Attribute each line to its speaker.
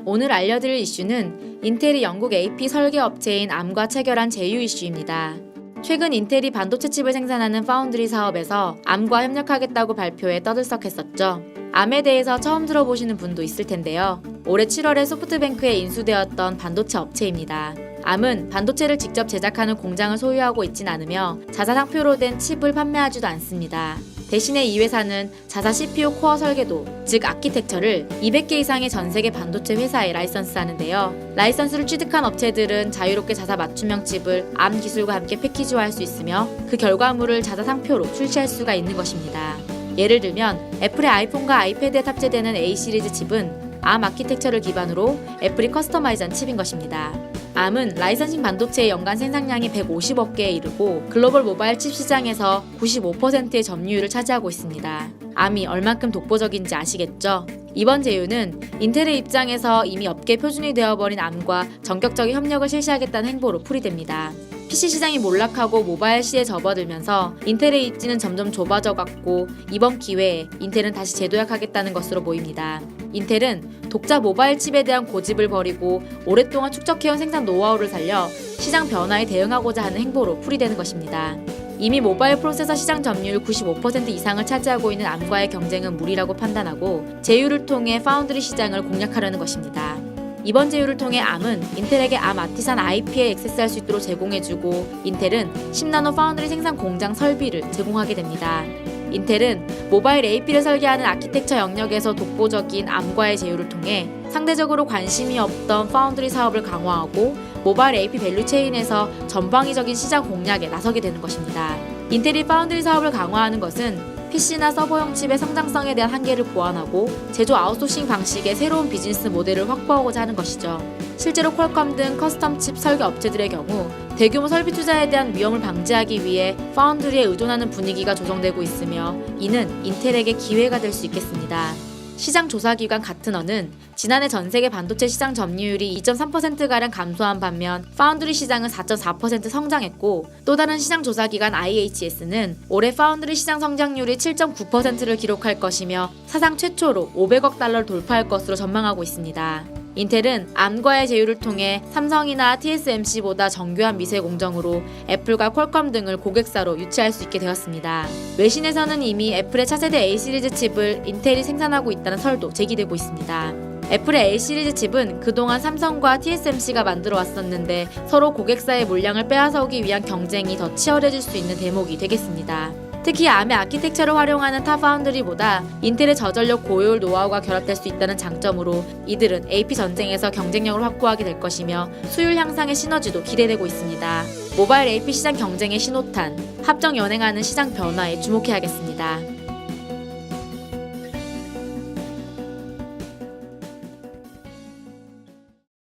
Speaker 1: 오늘 알려드릴 이슈는 인텔이 영국 AP 설계 업체인 암과 체결한 제휴 이슈입니다. 최근 인텔이 반도체 칩을 생산하는 파운드리 사업에서 암과 협력하겠다고 발표해 떠들썩했었죠. 암에 대해서 처음 들어보시는 분도 있을 텐데요. 올해 7월에 소프트뱅크에 인수되었던 반도체 업체입니다. 암은 반도체를 직접 제작하는 공장을 소유하고 있진 않으며 자사 상표로 된 칩을 판매하지도 않습니다. 대신에 이 회사는 자사 CPU 코어 설계도, 즉 아키텍처를 200개 이상의 전 세계 반도체 회사에 라이선스하는데요. 라이선스를 취득한 업체들은 자유롭게 자사 맞춤형 칩을 암 기술과 함께 패키지화할 수 있으며 그 결과물을 자사 상표로 출시할 수가 있는 것입니다. 예를 들면 애플의 아이폰과 아이패드에 탑재되는 A 시리즈 칩은 암 아키텍처를 기반으로 애플이 커스터마이즈한 칩인 것입니다. 암은 라이선싱 반도체의 연간 생산량이 150억 개에 이르고 글로벌 모바일 칩 시장에서 95%의 점유율을 차지하고 있습니다. 암이 얼만큼 독보적인지 아시겠죠? 이번 제휴는 인텔의 입장에서 이미 업계 표준이 되어버린 암과 전격적인 협력을 실시하겠다는 행보로 풀이됩니다. PC 시장이 몰락하고 모바일 시대에 접어들면서 인텔의 입지는 점점 좁아져 갔고 이번 기회에 인텔은 다시 재도약하겠다는 것으로 보입니다. 인텔은 독자 모바일 칩에 대한 고집을 버리고 오랫동안 축적해온 생산 노하우를 살려 시장 변화에 대응하고자 하는 행보로 풀이되는 것입니다. 이미 모바일 프로세서 시장 점유율 95% 이상을 차지하고 있는 암과의 경쟁은 무리라고 판단하고 제휴를 통해 파운드리 시장을 공략하려는 것입니다. 이번 제휴를 통해 암은 인텔에게 암 아티산 IP에 액세스할 수 있도록 제공해주고 인텔은 10나노 파운드리 생산 공장 설비를 제공하게 됩니다. 인텔은 모바일 AP를 설계하는 아키텍처 영역에서 독보적인 암과의 제휴를 통해 상대적으로 관심이 없던 파운드리 사업을 강화하고 모바일 AP 밸류 체인에서 전방위적인 시장 공략에 나서게 되는 것입니다. 인텔이 파운드리 사업을 강화하는 것은 PC나 서버용 칩의 성장성에 대한 한계를 보완하고 제조 아웃소싱 방식의 새로운 비즈니스 모델을 확보하고자 하는 것이죠. 실제로 퀄컴 등 커스텀 칩 설계 업체들의 경우 대규모 설비 투자에 대한 위험을 방지하기 위해 파운드리에 의존하는 분위기가 조성되고 있으며 이는 인텔에게 기회가 될 수 있겠습니다. 시장 조사기관 가트너는 지난해 전세계 반도체 시장 점유율이 2.3%가량 감소한 반면 파운드리 시장은 4.4% 성장했고 또 다른 시장 조사기관 IHS는 올해 파운드리 시장 성장률이 7.9%를 기록할 것이며 사상 최초로 500억 달러를 돌파할 것으로 전망하고 있습니다. 인텔은 암과의 제휴를 통해 삼성이나 TSMC보다 정교한 미세 공정으로 애플과 퀄컴 등을 고객사로 유치할 수 있게 되었습니다. 외신에서는 이미 애플의 차세대 A 시리즈 칩을 인텔이 생산하고 있다는 설도 제기되고 있습니다. 애플의 A 시리즈 칩은 그동안 삼성과 TSMC가 만들어 왔었는데 서로 고객사의 물량을 빼앗아오기 위한 경쟁이 더 치열해질 수 있는 대목이 되겠습니다. 특히 암의 아키텍처를 활용하는 타 파운드리보다 인텔의 저전력 고효율 노하우가 결합될 수 있다는 장점으로 이들은 AP 전쟁에서 경쟁력을 확보하게 될 것이며 수율 향상의 시너지도 기대되고 있습니다. 모바일 AP 시장 경쟁의 신호탄, 합정 연행하는 시장 변화에 주목해야겠습니다.